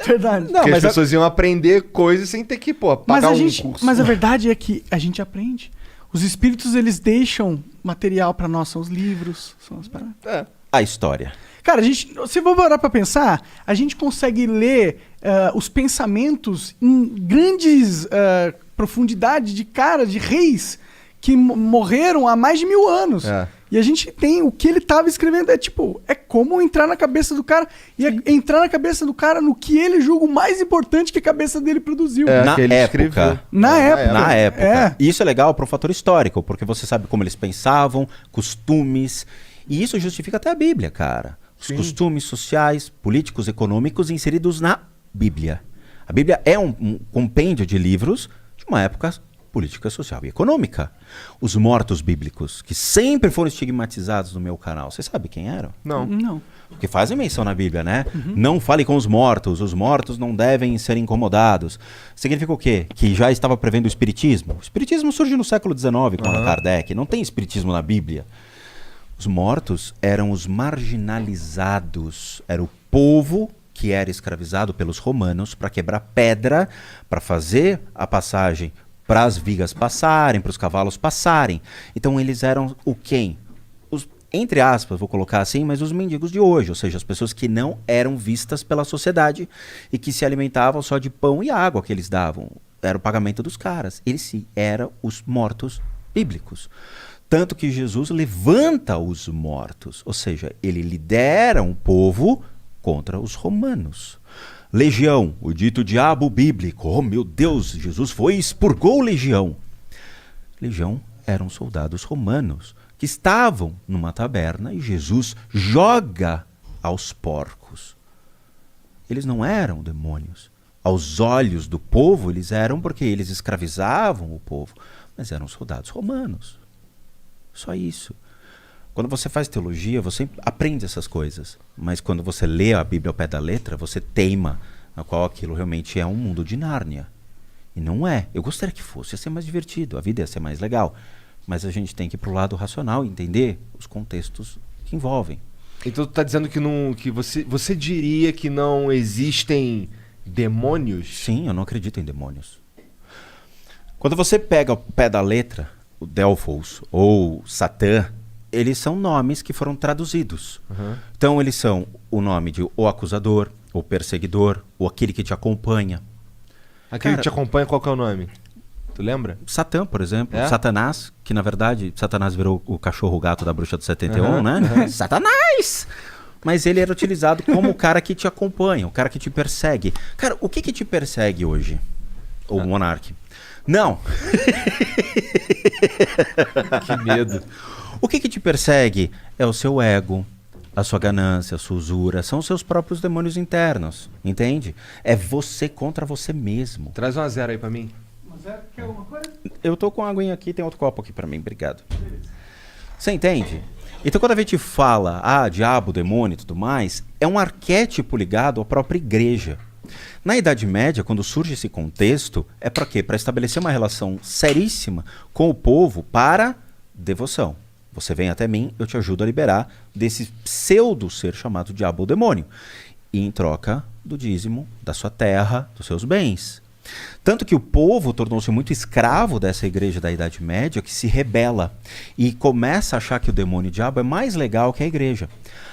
Verdade. Não, Porque mas as pessoas iam aprender coisas sem ter que, pagar curso. Mas a verdade é que a gente aprende. Os espíritos, eles deixam material pra nós, são os livros, são as paradas. a história. Cara, se for parar pra pensar, a gente consegue ler os pensamentos em grandes profundidades de caras, de reis que morreram há mais de 1000 anos. E a gente tem o que ele estava escrevendo, é como entrar na cabeça do cara e entrar na cabeça do cara no que ele julga o mais importante que a cabeça dele produziu. Na época. É. E isso é legal para um fator histórico, porque você sabe como eles pensavam, costumes, e isso justifica até a Bíblia, cara. Os costumes sociais, políticos, econômicos inseridos na Bíblia. A Bíblia é um compêndio de livros de uma época política, social e econômica. Os mortos bíblicos, que sempre foram estigmatizados no meu canal, você sabe quem eram? Não. Porque fazem menção na Bíblia, né? Não fale com os mortos não devem ser incomodados. Significa o quê? Que já estava prevendo o espiritismo. O espiritismo surge no século XIX com Allan Kardec, não tem espiritismo na Bíblia. Os mortos eram os marginalizados, era o povo que era escravizado pelos romanos para quebrar pedra, para fazer a passagem para as vigas passarem, para os cavalos passarem. Então eles eram o quem? Entre aspas, vou colocar assim, mas os mendigos de hoje, ou seja, as pessoas que não eram vistas pela sociedade e que se alimentavam só de pão e água que eles davam. Era o pagamento dos caras. Eles sim eram os mortos bíblicos. Tanto que Jesus levanta os mortos, ou seja, ele lidera um povo contra os romanos. Legião, o dito diabo bíblico. Oh, meu Deus, Jesus foi e expurgou Legião. Legião eram soldados romanos que estavam numa taberna e Jesus joga aos porcos. Eles não eram demônios. Aos olhos do povo, eles eram porque eles escravizavam o povo, mas eram soldados romanos. Só isso. Quando você faz teologia, você aprende essas coisas. Mas quando você lê a Bíblia ao pé da letra, você teima na qual aquilo realmente é um mundo de Nárnia. E não é. Eu gostaria que fosse. Ia ser mais divertido. A vida ia ser mais legal. Mas a gente tem que ir pro lado racional e entender os contextos que envolvem. Então tu tá dizendo que você diria que não existem demônios? Sim, eu não acredito em demônios. Quando você pega ao pé da letra, o Delfos ou Satã, eles são nomes que foram traduzidos. Então eles são o nome de o acusador, o perseguidor, ou aquele que te acompanha. Aquele que te acompanha, qual que é o nome? Tu lembra? Satã, por exemplo. Satanás, que na verdade, Satanás virou o cachorro-gato da bruxa do 71, né? Satanás! Mas ele era utilizado como o cara que te acompanha, o cara que te persegue. Cara, o que te persegue hoje? O monarca? Não. Que medo. O que te persegue é o seu ego, a sua ganância, a sua usura. São os seus próprios demônios internos, entende? É você contra você mesmo. Traz 1-0 aí pra mim. 1-0, quer alguma coisa? Eu tô com a aguinha aqui, tem outro copo aqui pra mim, obrigado. Você entende? Então quando a gente fala, diabo, demônio e tudo mais, é um arquétipo ligado à própria igreja. Na Idade Média, quando surge esse contexto, é para quê? Para estabelecer uma relação seríssima com o povo para devoção. Você vem até mim, eu te ajudo a liberar desse pseudo ser chamado diabo ou demônio. E em troca do dízimo, da sua terra, dos seus bens. Tanto que o povo tornou-se muito escravo dessa igreja da Idade Média que se rebela e começa a achar que o demônio e o diabo é mais legal que a igreja.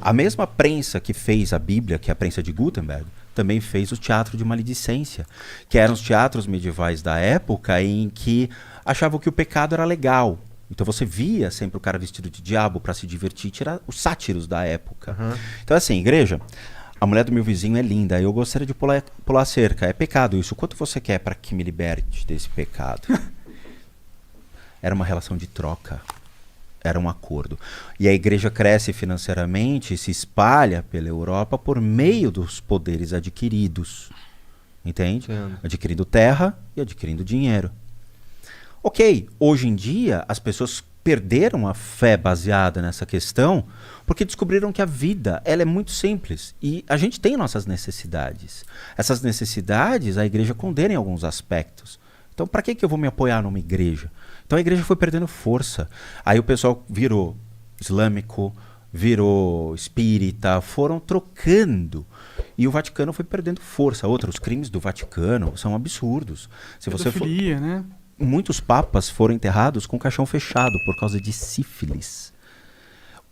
A mesma prensa que fez a Bíblia, que é a prensa de Gutenberg, também fez o teatro de maledicência, que eram os teatros medievais da época em que achavam que o pecado era legal. Então você via sempre o cara vestido de diabo para se divertir, tirar os sátiros da época. Então assim, igreja, a mulher do meu vizinho é linda, eu gostaria de pular a cerca, é pecado isso, quanto você quer para que me liberte desse pecado? Era uma relação de troca, era um acordo. E a igreja cresce financeiramente e se espalha pela Europa por meio dos poderes adquiridos, entende? Adquirindo terra e adquirindo dinheiro. Ok, hoje em dia as pessoas perderam a fé baseada nessa questão porque descobriram que a vida ela é muito simples e a gente tem nossas necessidades. Essas necessidades a igreja condena em alguns aspectos. Então para que eu vou me apoiar numa igreja? Então a igreja foi perdendo força. Aí o pessoal virou islâmico, virou espírita, foram trocando. E o Vaticano foi perdendo força. Os crimes do Vaticano são absurdos. Se você for, Pedofilia, né? muitos papas foram enterrados com o caixão fechado por causa de sífilis.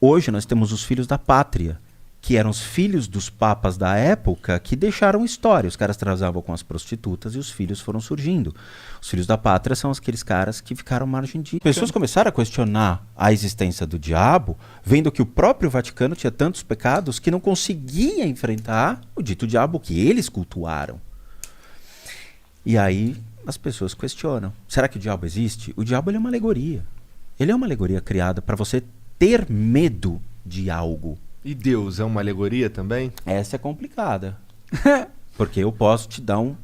Hoje nós temos os filhos da pátria, que eram os filhos dos papas da época que deixaram história. Os caras transavam com as prostitutas e os filhos foram surgindo. Os filhos da pátria são aqueles caras que ficaram à margem de... Pessoas começaram a questionar a existência do diabo, vendo que o próprio Vaticano tinha tantos pecados que não conseguia enfrentar o dito diabo que eles cultuaram. E aí as pessoas questionam. Será que o diabo existe? O diabo ele é uma alegoria. Ele é uma alegoria criada para você ter medo de algo. E Deus é uma alegoria também? Essa é complicada. Porque eu posso te dar um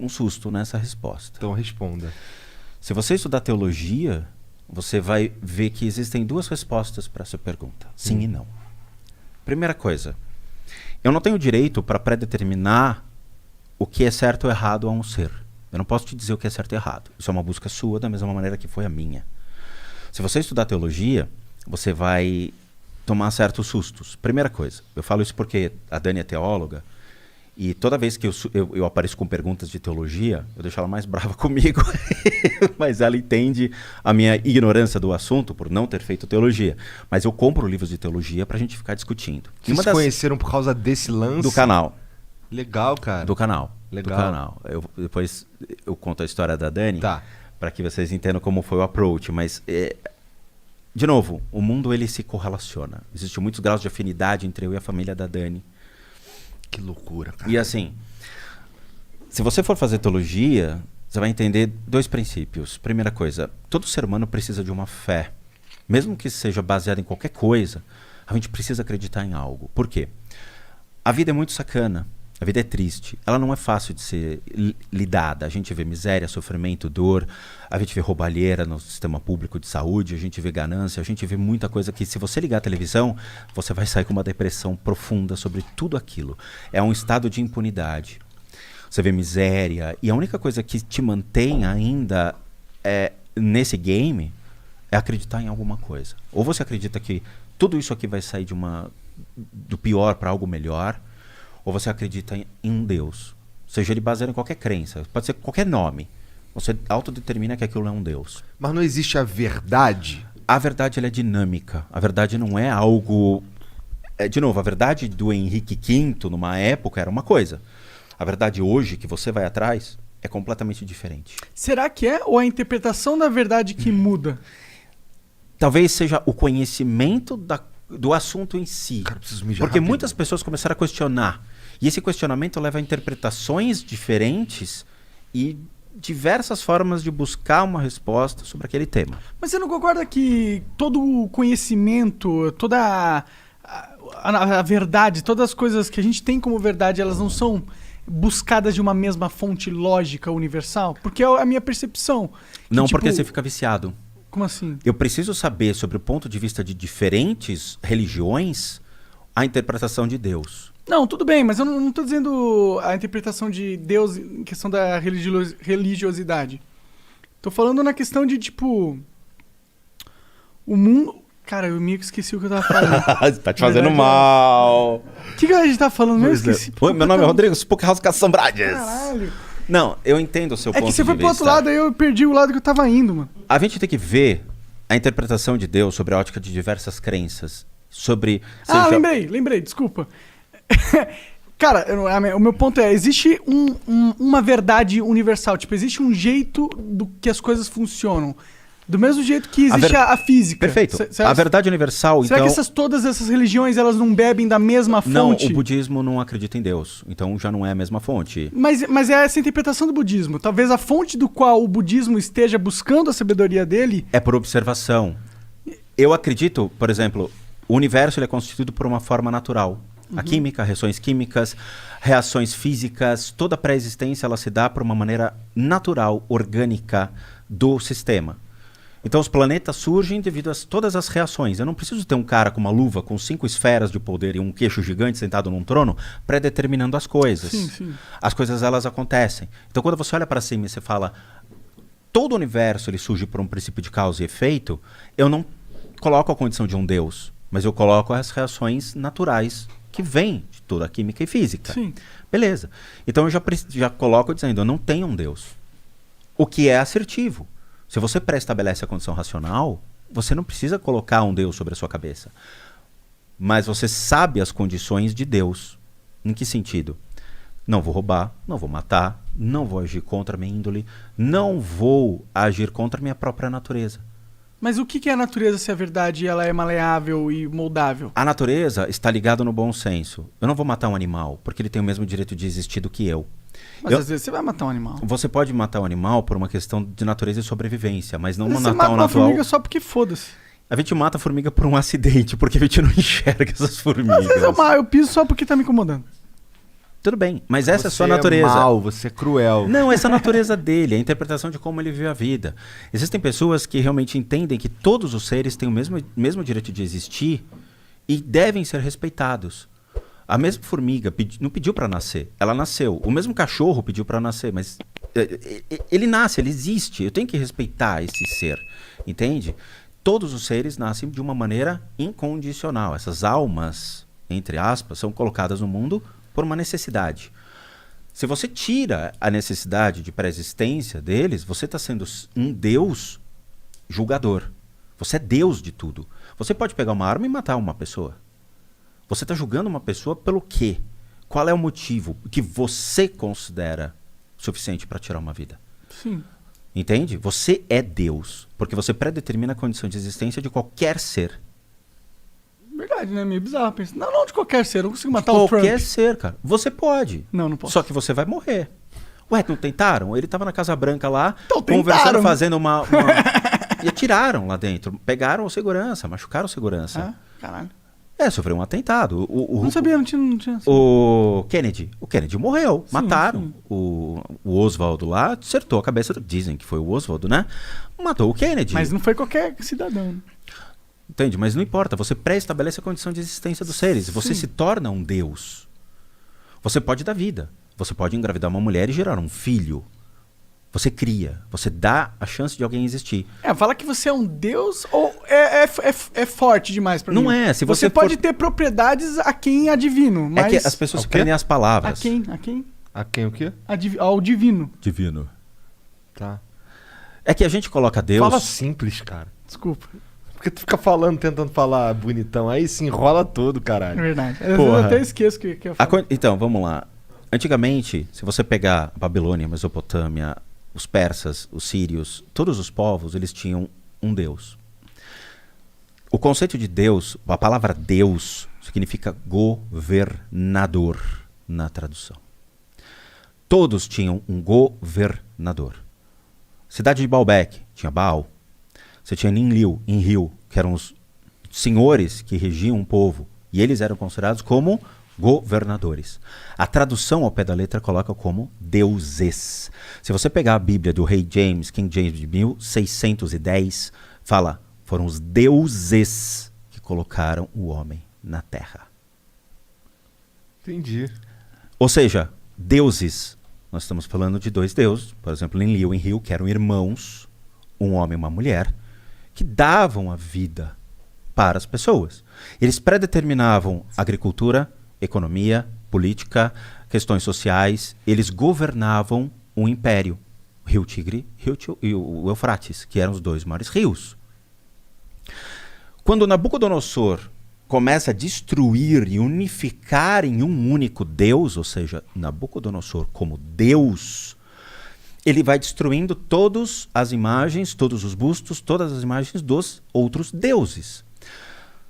susto nessa resposta. Então responda. Se você estudar teologia, você vai ver que existem duas respostas para essa pergunta. Sim e não. Primeira coisa, eu não tenho direito para predeterminar o que é certo ou errado a um ser. Eu não posso te dizer o que é certo e errado. Isso é uma busca sua, da mesma maneira que foi a minha. Se você estudar teologia, você vai tomar certos sustos. Primeira coisa, eu falo isso porque a Dani é teóloga e toda vez que eu apareço com perguntas de teologia, eu deixo ela mais brava comigo, mas ela entende a minha ignorância do assunto por não ter feito teologia. Mas eu compro livros de teologia pra gente ficar discutindo. Vocês se conheceram por causa desse lance? Do canal. Legal, cara. Do canal. Legal. Do canal. Depois eu conto a história da Dani, Tá. para que vocês entendam como foi o approach, mas... de novo, o mundo ele se correlaciona. Existem muitos graus de afinidade entre eu e a família da Dani. Que loucura, cara. E assim, se você for fazer teologia, você vai entender dois princípios. Primeira coisa, todo ser humano precisa de uma fé. Mesmo que seja baseada em qualquer coisa, a gente precisa acreditar em algo. Por quê? A vida é muito sacana. A vida é triste. Ela não é fácil de ser lidada. A gente vê miséria, sofrimento, dor. A gente vê roubalheira no sistema público de saúde. A gente vê ganância. A gente vê muita coisa que, se você ligar a televisão, você vai sair com uma depressão profunda sobre tudo aquilo. É um estado de impunidade. Você vê miséria. E a única coisa que te mantém ainda nesse game é acreditar em alguma coisa. Ou você acredita que tudo isso aqui vai sair do pior para algo melhor, ou você acredita em Deus. Seja ele baseado em qualquer crença. Pode ser qualquer nome. Você autodetermina que aquilo é um Deus. Mas não existe a verdade? A verdade ela é dinâmica. A verdade não é algo... de novo, a verdade do Henrique V, numa época, era uma coisa. A verdade hoje, que você vai atrás, é completamente diferente. Será que é ou a interpretação da verdade que muda? Talvez seja o conhecimento do assunto em si. Cara, preciso mijar Porque rápido. muitas pessoas começaram a questionar. E esse questionamento leva a interpretações diferentes e diversas formas de buscar uma resposta sobre aquele tema. Mas você não concorda que todo o conhecimento, toda a verdade, todas as coisas que a gente tem como verdade, elas não são buscadas de uma mesma fonte lógica universal? Porque é a minha percepção. Que, Não, tipo, porque você fica viciado. Como assim? Eu preciso saber, sobre o ponto de vista de diferentes religiões, a interpretação de Deus. Não, tudo bem, mas eu não estou dizendo a interpretação de Deus em questão da religiosidade. Tô falando na questão de, tipo... O mundo... Cara, eu meio que esqueci o que eu tava falando. Tá te fazendo mal. O que a gente tá falando mesmo? Esqueci. Oi, meu nome é Rodrigo Spookhouse Caçambrades. Caralho. Não, eu entendo o seu ponto de É vista. que você foi pro outro lado, aí eu perdi o lado que eu tava indo, mano. A gente tem que ver a interpretação de Deus sobre a ótica de diversas crenças. Sobre... Ah, seja- lembrei, desculpa. Cara, o meu ponto é, existe uma verdade universal, tipo, existe um jeito do que as coisas funcionam. Do mesmo jeito que existe a física. Perfeito. Será, A verdade universal, será então... que todas essas religiões, elas não bebem da mesma Não, fonte? o budismo não acredita em Deus. Então já não é a mesma fonte. Mas é essa a interpretação do budismo. Talvez a fonte do qual o budismo esteja buscando a sabedoria dele... É por observação. Eu acredito, por exemplo, o universo ele é constituído por uma forma natural. A química, reações químicas, reações físicas, toda a pré-existência ela se dá por uma maneira natural, orgânica do sistema. Então os planetas surgem devido a todas as reações. Eu não preciso ter um cara com uma luva com 5 esferas de poder e um queixo gigante sentado num trono pré-determinando as coisas. Sim. As coisas elas acontecem. Então quando você olha para cima e você fala todo o universo ele surge por um princípio de causa e efeito, eu não coloco a condição de um Deus. mas eu coloco as reações naturais que vêm de toda a química e física. Sim. Beleza. Então eu já coloco dizendo, eu não tenho um Deus. O que é assertivo. Se você pré-estabelece a condição racional, você não precisa colocar um Deus sobre a sua cabeça. Mas você sabe as condições de Deus. Em que sentido? Não vou roubar, não vou matar, não vou agir contra a minha índole, não vou agir contra a minha própria natureza. Mas o que é a natureza se a verdade ela é maleável e moldável? A natureza está ligada no bom senso. Eu não vou matar um animal, porque ele tem o mesmo direito de existir do que eu. Mas às vezes você vai matar um animal. Você pode matar um animal por uma questão de natureza e sobrevivência, mas não Mas você matar mata um uma natural. formiga só porque foda-se. A gente mata a formiga por um acidente, porque a gente não enxerga essas formigas. Às vezes eu piso só porque tá me incomodando. Tudo bem, mas essa é a sua Você natureza. é mau, você é cruel. Não, essa é a natureza dele, a interpretação de como ele vive a vida. Existem pessoas que realmente entendem que todos os seres têm o mesmo direito de existir e devem ser respeitados. A mesma formiga não pediu para nascer, ela nasceu. O mesmo cachorro pediu para nascer, mas ele nasce, ele existe. Eu tenho que respeitar esse ser, entende? Todos os seres nascem de uma maneira incondicional. Essas almas, entre aspas, são colocadas no mundo por uma necessidade. Se você tira a necessidade de pré-existência deles, você está sendo um Deus julgador. Você é Deus de tudo. Você pode pegar uma arma e matar uma pessoa. Você está julgando uma pessoa pelo quê? Qual é o motivo que você considera suficiente para tirar uma vida? Sim. Entende? Você é Deus, porque você predetermina a condição de existência de qualquer ser. Verdade, né? Meio bizarro. Pensa, não de qualquer ser. Eu não consigo matar o Trump. Qualquer ser, cara. Você pode. Não posso. Só que você vai morrer. Ué, não tentaram? Ele tava na Casa Branca lá, Então, conversando, tentaram. fazendo uma... E atiraram lá dentro. Pegaram o segurança, machucaram o segurança. Ah, caralho. Sofreu um atentado. Não sabia, não tinha. O Kennedy morreu. Sim, Mataram. sim. O Oswald lá acertou a cabeça. Dizem que foi o Oswald, né? Matou o Kennedy. Mas não foi qualquer cidadão. Entende? Mas não importa. Você pré-estabelece a condição de existência dos seres. Você se torna um Deus. Você pode dar vida. Você pode engravidar uma mulher e gerar um filho. Você cria. Você dá a chance de alguém existir. Falar que você é um deus ou é forte demais pra mim? Não é. Se você pode ter propriedades a quem é divino, mas... É que as pessoas se prendem às palavras. A quem? A quem o quê? Ao divino. Divino. Tá. É que a gente coloca Deus... Fala simples, cara. Desculpa. Porque tu fica falando, tentando falar bonitão, aí se enrola todo, É caralho. verdade. Às vezes Porra. eu até esqueço que eu falo. Então, vamos lá. Antigamente, se você pegar a Babilônia, a Mesopotâmia, os persas, os sírios, todos os povos, eles tinham um Deus. O conceito de Deus, a palavra Deus, significa governador na tradução. Todos tinham um governador. Cidade de Baalbek tinha Baal. Você tinha Enlil, que eram os senhores que regiam um povo. E eles eram considerados como governadores. A tradução ao pé da letra coloca como deuses. Se você pegar a Bíblia do rei James, King James de 1610, fala, foram os deuses que colocaram o homem na terra. Entendi. Ou seja, deuses, nós estamos falando de dois deuses, por exemplo, Enlil e Enlil, que eram irmãos, um homem e uma mulher, que davam a vida para as pessoas. Eles predeterminavam agricultura, economia, política, questões sociais. Eles governavam um império. O Rio Tigre e o Eufrates, que eram os dois maiores rios. Quando Nabucodonosor começa a destruir e unificar em um único Deus, ou seja, Nabucodonosor como Deus, ele vai destruindo todas as imagens, todos os bustos, todas as imagens dos outros deuses.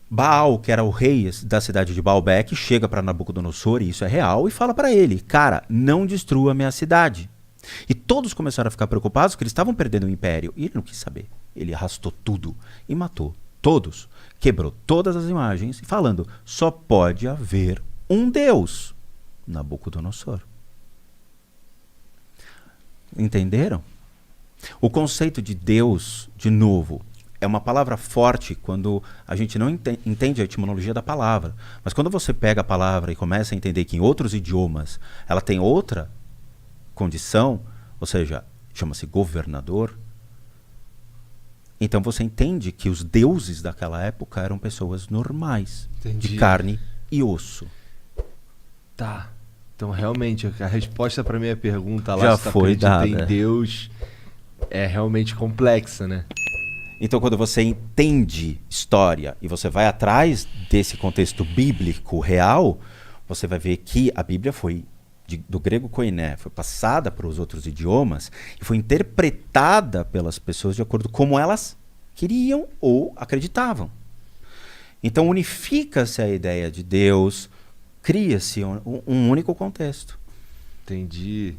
Baal, que era o rei da cidade de Baalbek, chega para Nabucodonosor, e isso é real, e fala para ele, cara, não destrua a minha cidade. E todos começaram a ficar preocupados porque eles estavam perdendo o império. E ele não quis saber. Ele arrastou tudo e matou todos. Quebrou todas as imagens, e falando, só pode haver um Deus, Nabucodonosor. Entenderam? O conceito de Deus, de novo, é uma palavra forte quando a gente não entende a etimologia da palavra. Mas quando você pega a palavra e começa a entender que em outros idiomas ela tem outra condição, ou seja, chama-se governador, Então você entende que os deuses daquela época eram pessoas normais, Entendi. de carne e osso. Tá. Então, realmente, a resposta pra minha pergunta lá, Já se tu foi acredita dada. em Deus, é realmente complexa, né? Então, quando você entende história e você vai atrás desse contexto bíblico real, você vai ver que a Bíblia foi do grego koiné, foi passada para os outros idiomas e foi interpretada pelas pessoas de acordo com como elas queriam ou acreditavam. Então, unifica-se a ideia de Deus, cria-se um único contexto. Entendi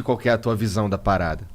qual que é a tua visão da parada.